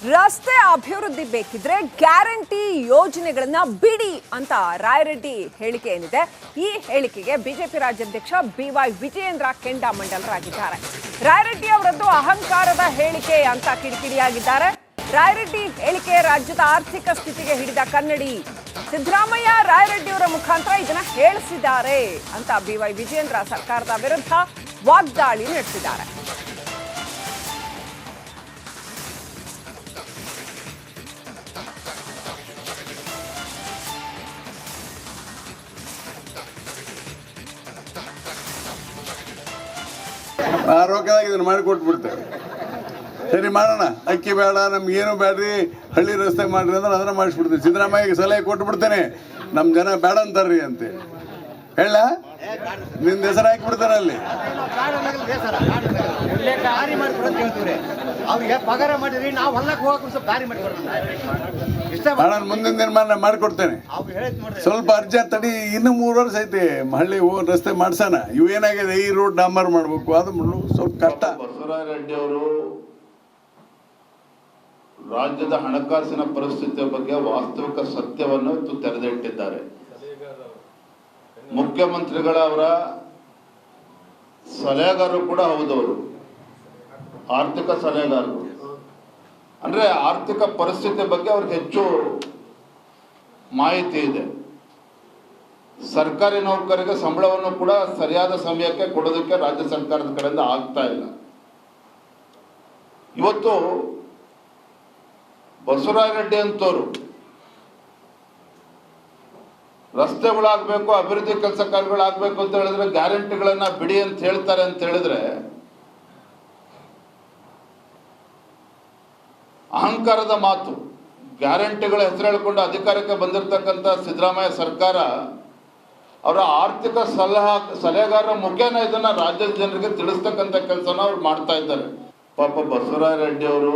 ರಸ್ತೆ ಅಭಿವೃದ್ಧಿ ಬೇಕಿದ್ರೆ ಗ್ಯಾರಂಟಿ ಯೋಜನೆಗಳನ್ನ ಬಿಡಿ ಅಂತ ರಾಯರೆಡ್ಡಿ ಹೇಳಿಕೆ ಏನಿದೆ. ಈ ಹೇಳಿಕೆಗೆ ಬಿಜೆಪಿ ರಾಜ್ಯಾಧ್ಯಕ್ಷ ಬಿವೈ ವಿಜಯೇಂದ್ರ ಕೆಂಡಾಮಂಡಲರಾಗಿದ್ದಾರೆ. ರಾಯರೆಡ್ಡಿ ಅವರದ್ದು ಅಹಂಕಾರದ ಹೇಳಿಕೆ ಅಂತ ಕಿಡಿಕಿಡಿಯಾಗಿದ್ದಾರೆ. ರಾಯರೆಡ್ಡಿ ಹೇಳಿಕೆ ರಾಜ್ಯದ ಆರ್ಥಿಕ ಸ್ಥಿತಿಗೆ ಹಿಡಿದ ಕನ್ನಡಿ. ಸಿದ್ದರಾಮಯ್ಯ ರಾಯರೆಡ್ಡಿ ಅವರ ಮುಖಾಂತರ ಇದನ್ನ ಹೇಳಿಸಿದ್ದಾರೆ ಅಂತ ಬಿವೈ ವಿಜಯೇಂದ್ರ ಸರ್ಕಾರದ ವಿರುದ್ಧ ವಾಗ್ದಾಳಿ ನಡೆಸಿದ್ದಾರೆ. ರೊಕ್ಕದಾಗ ಇದನ್ನು ಮಾಡಿಕೊಟ್ಬಿಡ್ತೇವೆ. ಸರಿ ಮಾಡೋಣ, ಅಕ್ಕಿ ಬೇಡ, ನಮ್ಗೇನು ಬೇಡ್ರಿ, ಹಳ್ಳಿ ರಸ್ತೆ ಮಾಡ್ರಿ ಅಂದ್ರೆ ಅದನ್ನ ಮಾಡಿಸ್ಬಿಡ್ತೀವಿ. ಸಿದ್ದರಾಮಯ್ಯಗೆ ಸಲಹೆ ಕೊಟ್ಟು ಬಿಡ್ತೇನೆ, ನಮ್ಮ ಜನ ಬೇಡ ಅಂತಾರ್ರಿ ಅಂತ ಹೇಳ, ನಿಂದ ಹೆಸರು ಹಾಕಿಬಿಡ್ತಾನೆ ಅಲ್ಲಿ. ಮುಂದಿನ ದಿನ ಮಾಡಿಕೊಡ್ತೇನೆ. ಸ್ವಲ್ಪ ಅರ್ಜೆಂಟ್ ತಡಿ, ಇನ್ನು 3 ವರ್ಷ ಐತಿ ಹಳ್ಳಿ ರಸ್ತೆ ಮಾಡ್ಸೋಣ. ಇವೇನಾಗಿದೆ, ಈ ರೋಡ್ ಡಾಂಬರ್ ಮಾಡ್ಬೇಕು, ಅದು ಸ್ವಲ್ಪ ಕಷ್ಟ. ಬಸವರಾಜರೆಡ್ಡಿ ಅವರು ರಾಜ್ಯದ ಹಣಕಾಸಿನ ಪರಿಸ್ಥಿತಿಯ ಬಗ್ಗೆ ವಾಸ್ತವಿಕ ಸತ್ಯವನ್ನು ತೆರೆದಿಟ್ಟಿದ್ದಾರೆ. ಮುಖ್ಯಮಂತ್ರಿಗಳವರ ಸಲಹೆಗಾರರು ಕೂಡ ಹೌದವರು, ಆರ್ಥಿಕ ಸಲಹೆಗಾರರು. ಅಂದರೆ ಆರ್ಥಿಕ ಪರಿಸ್ಥಿತಿ ಬಗ್ಗೆ ಅವ್ರಿಗೆ ಹೆಚ್ಚು ಮಾಹಿತಿ ಇದೆ. ಸರ್ಕಾರಿ ನೌಕರರಿಗೆ ಸಂಬಳವನ್ನು ಕೂಡ ಸರಿಯಾದ ಸಮಯಕ್ಕೆ ಕೊಡೋದಕ್ಕೆ ರಾಜ್ಯ ಸರ್ಕಾರದ ಕಡೆಯಿಂದ ಆಗ್ತಾ ಇಲ್ಲ. ಇವತ್ತು ಬಸವರಾಜರೆಡ್ಡಿ ಅಂತವರು ರಸ್ತೆಗಳಾಗಬೇಕು, ಅಭಿವೃದ್ಧಿ ಕೆಲಸ ಕಾರ್ಯಗಳಾಗಬೇಕು ಅಂತ ಹೇಳಿದ್ರೆ ಗ್ಯಾರಂಟಿಗಳನ್ನ ಬಿಡಿ ಅಂತ ಹೇಳ್ತಾರೆ ಅಂತ ಹೇಳಿದ್ರೆ ಅಹಂಕಾರದ ಮಾತು. ಗ್ಯಾರಂಟಿಗಳ ಹೆಸರು ಹೇಳಿಕೊಂಡು ಅಧಿಕಾರಕ್ಕೆ ಬಂದಿರತಕ್ಕಂಥ ಸಿದ್ದರಾಮಯ್ಯ ಸರ್ಕಾರ ಅವರ ಆರ್ಥಿಕ ಸಲಹೆಗಾರರ ಮುಖೇನ ಇದನ್ನ ರಾಜ್ಯದ ಜನರಿಗೆ ತಿಳಿಸ್ತಕ್ಕಂಥ ಕೆಲಸನ ಅವ್ರು ಮಾಡ್ತಾ ಇದ್ದಾರೆ. ಪಾಪ ಬಸವರಾಜರೆಡ್ಡಿ ಅವರು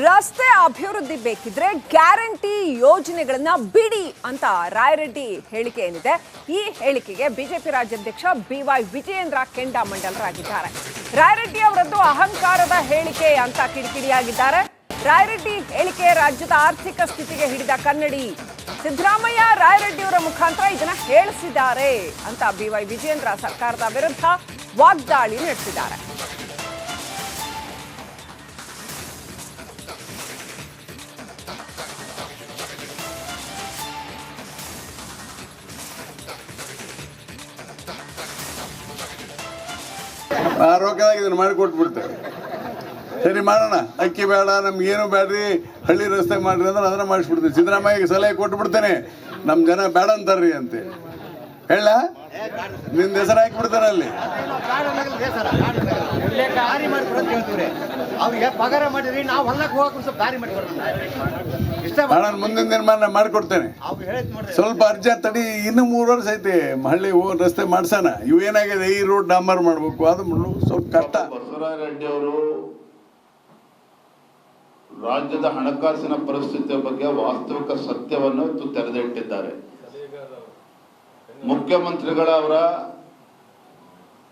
ರಸ್ತೆ ಅಭಿವೃದ್ಧಿ ಬೇಕಿದ್ರೆ ಗ್ಯಾರಂಟಿ ಯೋಜನೆಗಳನ್ನ ಬಿಡಿ ಅಂತ ರಾಯರೆಡ್ಡಿ ಹೇಳಿಕೆ ಏನಿದೆ. ಈ ಹೇಳಿಕೆಗೆ ಬಿಜೆಪಿ ರಾಜ್ಯಾಧ್ಯಕ್ಷ ಬಿವೈ ವಿಜಯೇಂದ್ರ ಕೆಂಡಾಮಂಡಲರಾಗಿದ್ದಾರೆ. ರಾಯರೆಡ್ಡಿ ಅವರದ್ದು ಅಹಂಕಾರದ ಹೇಳಿಕೆ ಅಂತ ಕಿಡಿಕಿಡಿಯಾಗಿದ್ದಾರೆ. ರಾಯರೆಡ್ಡಿ ಹೇಳಿಕೆ ರಾಜ್ಯದ ಆರ್ಥಿಕ ಸ್ಥಿತಿಗೆ ಹಿಡಿದ ಕನ್ನಡಿ. ಸಿದ್ದರಾಮಯ್ಯ ರಾಯರೆಡ್ಡಿ ಅವರ ಮುಖಾಂತರ ಇದನ್ನ ಹೇಳಿಸಿದ್ದಾರೆ ಅಂತ ಬಿವೈ ವಿಜಯೇಂದ್ರ ಸರ್ಕಾರದ ವಿರುದ್ಧ ವಾಗ್ದಾಳಿ ನಡೆಸಿದ್ದಾರೆ. ರೊಕ್ಕದಾಗ ಇದನ್ನು ಮಾಡಿಕೊಟ್ಬಿಡ್ತೇವೆ. ಸರಿ ಮಾಡೋಣ, ಅಕ್ಕಿ ಬೇಡ, ನಮ್ಗೇನು ಬೇಡ್ರಿ, ಹಳ್ಳಿ ರಸ್ತೆ ಮಾಡ್ರಿ ಅಂದ್ರೆ ಅದನ್ನ ಮಾಡಿಸ್ಬಿಡ್ತೀವಿ. ಸಿದ್ದರಾಮಯ್ಯಗೆ ಸಲಹೆ ಕೊಟ್ಟು ಬಿಡ್ತೇನೆ, ನಮ್ಮ ಜನ ಬೇಡ ಅಂತಾರ್ರಿ ಅಂತ ಹೇಳ, ನಿಂದ ಹೆಸರು ಹಾಕಿಬಿಡ್ತಾನೆ ಅಲ್ಲಿ. ಮುಂದಿನ ದಿನ ಮಾಡಿಕೊಡ್ತೇನೆ. ಸ್ವಲ್ಪ ಅರ್ಜೆಂಟ್ ತಡಿ, ಇನ್ನು 3 ವರ್ಷ ಐತಿ ಹಳ್ಳಿ ರಸ್ತೆ ಮಾಡ್ಸೋಣ. ಇವೇನಾಗಿದೆ, ಈ ರೋಡ್ ಡಾಂಬರ್ ಮಾಡ್ಬೇಕು, ಅದು ಸ್ವಲ್ಪ ಕಷ್ಟ. ಬಸವರಾಜರೆಡ್ಡಿ ಅವರು ರಾಜ್ಯದ ಹಣಕಾಸಿನ ಪರಿಸ್ಥಿತಿಯ ಬಗ್ಗೆ ವಾಸ್ತವಿಕ ಸತ್ಯವನ್ನು ತೆರೆದಿಟ್ಟಿದ್ದಾರೆ. ಮುಖ್ಯಮಂತ್ರಿಗಳವರ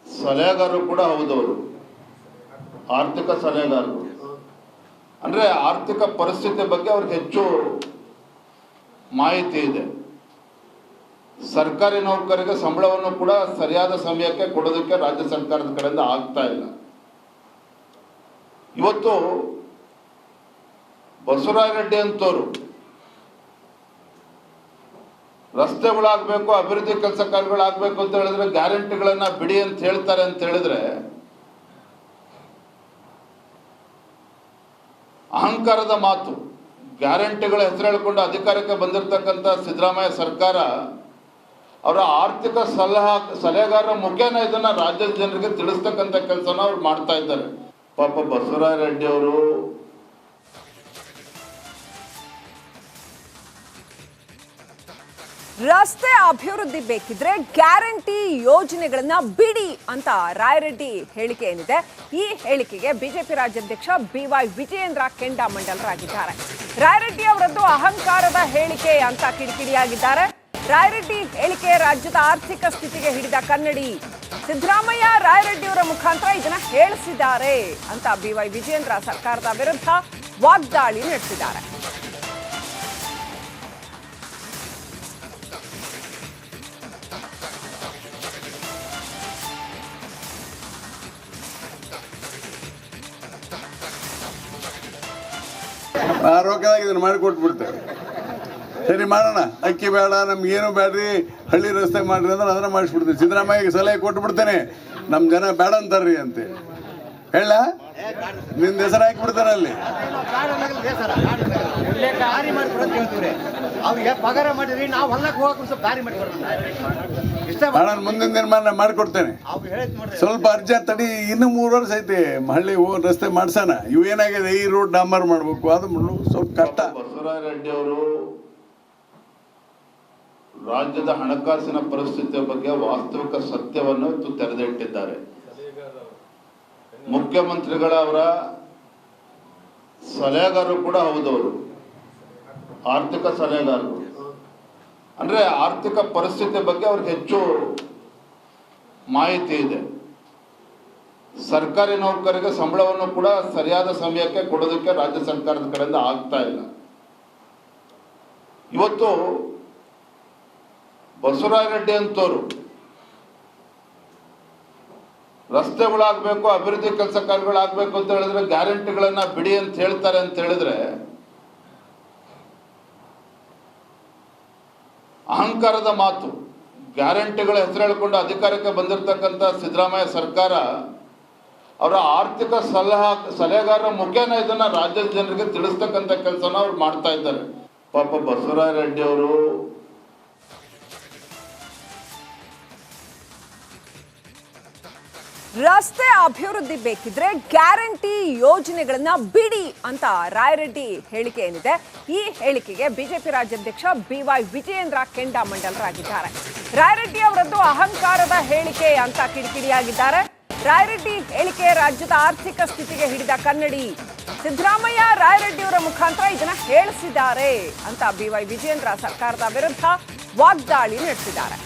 ಸಲಹೆಗಾರರು ಕೂಡ ಹೌದವರು, ಆರ್ಥಿಕ ಸಲಹೆಗಾರರು. ಅಂದರೆ ಆರ್ಥಿಕ ಪರಿಸ್ಥಿತಿ ಬಗ್ಗೆ ಅವ್ರಿಗೆ ಹೆಚ್ಚು ಮಾಹಿತಿ ಇದೆ. ಸರ್ಕಾರಿ ನೌಕರರಿಗೆ ಸಂಬಳವನ್ನು ಕೂಡ ಸರಿಯಾದ ಸಮಯಕ್ಕೆ ಕೊಡೋದಕ್ಕೆ ರಾಜ್ಯ ಸರ್ಕಾರದ ಕಡೆಯಿಂದ ಆಗ್ತಾ ಇಲ್ಲ. ಇವತ್ತು ಬಸವರಾಜರೆಡ್ಡಿ ಅಂತವರು ರಸ್ತೆಗಳಾಗಬೇಕು, ಅಭಿವೃದ್ಧಿ ಕೆಲಸ ಕಾರ್ಯಗಳಾಗಬೇಕು ಅಂತ ಹೇಳಿದ್ರೆ ಗ್ಯಾರಂಟಿಗಳನ್ನ ಬಿಡಿ ಅಂತ ಹೇಳ್ತಾರೆ ಅಂತ ಹೇಳಿದ್ರೆ ಅಹಂಕಾರದ ಮಾತು. ಗ್ಯಾರಂಟಿಗಳ ಹೆಸರು ಹೇಳಿಕೊಂಡು ಅಧಿಕಾರಕ್ಕೆ ಬಂದಿರತಕ್ಕಂಥ ಸಿದ್ದರಾಮಯ್ಯ ಸರ್ಕಾರ ಅವರ ಆರ್ಥಿಕ ಸಲಹೆಗಾರರ ಮುಖೇನ ಇದನ್ನ ರಾಜ್ಯದ ಜನರಿಗೆ ತಿಳಿಸ್ತಕ್ಕಂಥ ಕೆಲಸನ ಅವ್ರು ಮಾಡ್ತಾ ಇದ್ದಾರೆ. ಪಾಪ ಬಸವರಾಜರೆಡ್ಡಿ ಅವರು ರಸ್ತೆ ಅಭಿವೃದ್ಧಿ ಬೇಕಿದ್ರೆ ಗ್ಯಾರಂಟಿ ಯೋಜನೆಗಳನ್ನ ಬಿಡಿ ಅಂತ ರಾಯರೆಡ್ಡಿ ಹೇಳಿಕೆ ಏನಿದೆ. ಈ ಹೇಳಿಕೆಗೆ ಬಿಜೆಪಿ ರಾಜ್ಯಾಧ್ಯಕ್ಷ ಬಿವೈ ವಿಜಯೇಂದ್ರ ಕೆಂಡಾಮಂಡಲರಾಗಿದ್ದಾರೆ. ರಾಯರೆಡ್ಡಿ ಅವರದ್ದು ಅಹಂಕಾರದ ಹೇಳಿಕೆ ಅಂತ ಕಿಡಿಕಿಡಿಯಾಗಿದ್ದಾರೆ. ರಾಯರೆಡ್ಡಿ ಹೇಳಿಕೆ ರಾಜ್ಯದ ಆರ್ಥಿಕ ಸ್ಥಿತಿಗೆ ಹಿಡಿದ ಕನ್ನಡಿ. ಸಿದ್ದರಾಮಯ್ಯ ರಾಯರೆಡ್ಡಿಯವರ ಮುಖಾಂತರ ಇದನ್ನ ಹೇಳಿಸಿದ್ದಾರೆ ಅಂತ BY ವಿಜಯೇಂದ್ರ ಸರ್ಕಾರದ ವಿರುದ್ಧ ವಾಗ್ದಾಳಿ ನಡೆಸಿದ್ದಾರೆ. ಆ ರೊಕ್ಕದಾಗ ಇದನ್ನು ಮಾಡಿಕೊಟ್ಬಿಡ್ತೇವೆ. ಸರಿ ಮಾಡೋಣ, ಅಕ್ಕಿ ಬೇಡ ನಮ್ಗೇನು ಬೇಡ್ರಿ, ಹಳ್ಳಿ ರಸ್ತೆ ಮಾಡ್ರಿ ಅಂದ್ರೆ ಅದನ್ನ ಮಾಡಿಸ್ಬಿಡ್ತೀವಿ. ಸಿದ್ದರಾಮಯ್ಯಗೆ ಸಲಹೆ ಕೊಟ್ಬಿಡ್ತೇನೆ, ನಮ್ಮ ಜನ ಬೇಡ ಅಂತಾರ್ರಿ ಅಂತ ಹೇಳ ನಿಂದ ಹೆಸರು ಹಾಕಿಬಿಡ್ತಾನೆ ಅಲ್ಲಿ. ಅವ್ರಿಗೆ ಪಗಾರ ಮಾಡಿದ್ರಿ, ನಾವು ಹೊಲಕ್ಕೆ ಹೋಗಕ್ಕೆ ಸ್ವಲ್ಪ ದಾರಿ ಮಾಡಿ ಮಾಡೋಣ, ಮುಂದಿನ ದಿನ ಮಾಡಿಕೊಡ್ತೇನೆ. ಸ್ವಲ್ಪ ಅರ್ಜಿ ತಡಿ, ಇನ್ನು 3 ವರ್ಷ ಐತಿ ಹಳ್ಳಿ ರಸ್ತೆ ಮಾಡ್ಸೋಣ. ಇವು ಏನಾಗಿದೆ, ಈ ರೋಡ್ ಡಾಂಬರ್ ಮಾಡ್ಬೇಕು, ಅದು ಸ್ವಲ್ಪ ಕಷ್ಟ. ಬಸವರಾಜ ರೆಡ್ಡಿ ಅವರು ರಾಜ್ಯದ ಹಣಕಾಸಿನ ಪರಿಸ್ಥಿತಿಯ ಬಗ್ಗೆ ವಾಸ್ತವಿಕ ಸತ್ಯವನ್ನು ತೆರೆದಿಟ್ಟಿದ್ದಾರೆ. ಮುಖ್ಯಮಂತ್ರಿಗಳವರ ಸಲಹೆಗಾರರು ಕೂಡ ಹೌದವರು, ಆರ್ಥಿಕ ಸಲಹೆಗಾರರು. ಅಂದ್ರೆ ಆರ್ಥಿಕ ಪರಿಸ್ಥಿತಿ ಬಗ್ಗೆ ಅವ್ರಿಗೆ ಹೆಚ್ಚು ಮಾಹಿತಿ ಇದೆ. ಸರ್ಕಾರಿ ನೌಕರರಿಗೆ ಸಂಬಳವನ್ನು ಕೂಡ ಸರಿಯಾದ ಸಮಯಕ್ಕೆ ಕೊಡೋದಕ್ಕೆ ರಾಜ್ಯ ಸರ್ಕಾರದ ಕಡೆಯಿಂದ ಆಗ್ತಾ ಇಲ್ಲ. ಇವತ್ತು ಬಸವರಾಜ ರೆಡ್ಡಿ ಅಂತವರು ರಸ್ತೆಗಳಾಗಬೇಕು, ಅಭಿವೃದ್ಧಿ ಕೆಲಸ ಕಾರ್ಯಗಳಾಗಬೇಕು ಅಂತ ಹೇಳಿದ್ರೆ ಗ್ಯಾರಂಟಿಗಳನ್ನ ಬಿಡಿ ಅಂತ ಹೇಳ್ತಾರೆ ಅಂತ ಹೇಳಿದ್ರೆ ಅಹಂಕಾರದ ಮಾತು. ಗ್ಯಾರಂಟಿಗಳ ಹೆಸರು ಹೇಳಿಕೊಂಡು ಅಧಿಕಾರಕ್ಕೆ ಬಂದಿರತಕ್ಕಂಥ ಸಿದ್ದರಾಮಯ್ಯ ಸರ್ಕಾರ ಅವರ ಆರ್ಥಿಕ ಸಲಹೆಗಾರರ ಮುಖೇನ ಇದನ್ನ ರಾಜ್ಯದ ಜನರಿಗೆ ತಿಳಿಸ್ತಕ್ಕಂಥ ಕೆಲಸನ ಅವ್ರು ಮಾಡ್ತಾ ಇದ್ದಾರೆ. ಪಾಪ ಬಸವರಾಜ ರೆಡ್ಡಿ ಅವರು ರಸ್ತೆ ಅಭಿವೃದ್ಧಿ ಬೇಕಿದ್ರೆ ಗ್ಯಾರಂಟಿ ಯೋಜನೆಗಳನ್ನ ಬಿಡಿ ಅಂತ ರಾಯರೆಡ್ಡಿ ಹೇಳಿಕೆ ಏನಿದೆ, ಈ ಹೇಳಿಕೆಗೆ ಬಿಜೆಪಿ ರಾಜ್ಯಾಧ್ಯಕ್ಷ BY ವಿಜಯೇಂದ್ರ ಕೆಂಡಾಮಂಡಲರಾಗಿದ್ದಾರೆ. ರಾಯರೆಡ್ಡಿ ಅವರದ್ದು ಅಹಂಕಾರದ ಹೇಳಿಕೆ ಅಂತ ಕಿಡಿಕಿಡಿಯಾಗಿದ್ದಾರೆ. ರಾಯರೆಡ್ಡಿ ಹೇಳಿಕೆ ರಾಜ್ಯದ ಆರ್ಥಿಕ ಸ್ಥಿತಿಗೆ ಹಿಡಿದ ಕನ್ನಡಿ. ಸಿದ್ದರಾಮಯ್ಯ ರಾಯರೆಡ್ಡಿಯವರ ಮುಖಾಂತರ ಇದನ್ನ ಹೇಳಿಸಿದ್ದಾರೆ ಅಂತ BY ವಿಜಯೇಂದ್ರ ಸರ್ಕಾರದ ವಿರುದ್ಧ ವಾಗ್ದಾಳಿ ನಡೆಸಿದ್ದಾರೆ.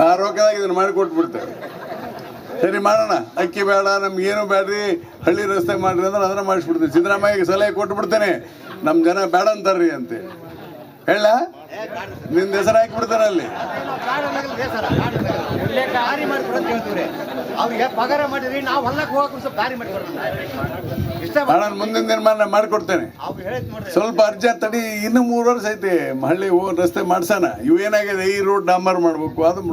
ಆ ರೊಕ್ಕದಾಗ ಇದನ್ನು ಮಾಡಿಕೊಟ್ಬಿಡ್ತೇವೆ. ಸರಿ ಮಾಡೋಣ, ಅಕ್ಕಿ ಬೇಡ ನಮ್ಗೇನು ಬೇಡ್ರಿ, ಹಳ್ಳಿ ರಸ್ತೆ ಮಾಡ್ರಿ ಅಂದ್ರೆ ಅದನ್ನ ಮಾಡಿಸ್ಬಿಡ್ತೀವಿ. ಸಿದ್ದರಾಮಯ್ಯಗೆ ಸಲಹೆ ಕೊಟ್ಬಿಡ್ತೇನೆ, ನಮ್ಮ ಜನ ಬೇಡ ಅಂತಾರ್ರಿ ಅಂತ ಹೇಳ ನಿಂದ ಹೆಸರು ಹಾಕಿಬಿಡ್ತಾನೆ ಅಲ್ಲಿ. ಅವ್ರಿಗೆ ಪಗಾರ ಮಾಡಿದ್ರಿ, ನಾವು ಹೊಲಕ್ಕೆ ಹೋಗಕ್ಕೆ ಸ್ವಲ್ಪ ದಾರಿ ಮಾಡಿ ಮಾಡೋಣ, ಮುಂದಿನ ದಿನ ಮಾಡಿಕೊಡ್ತೇನೆ. ಸ್ವಲ್ಪ ಅರ್ಜಿ ತಡಿ, ಇನ್ನು 3 ವರ್ಷ ಐತಿ ಹಳ್ಳಿ ರಸ್ತೆ ಮಾಡ್ಸೋಣ. ಇವು ಏನಾಗಿದೆ, ಈ ರೋಡ್ ಡಾಂಬರ್ ಮಾಡ್ಬೇಕು, ಅದು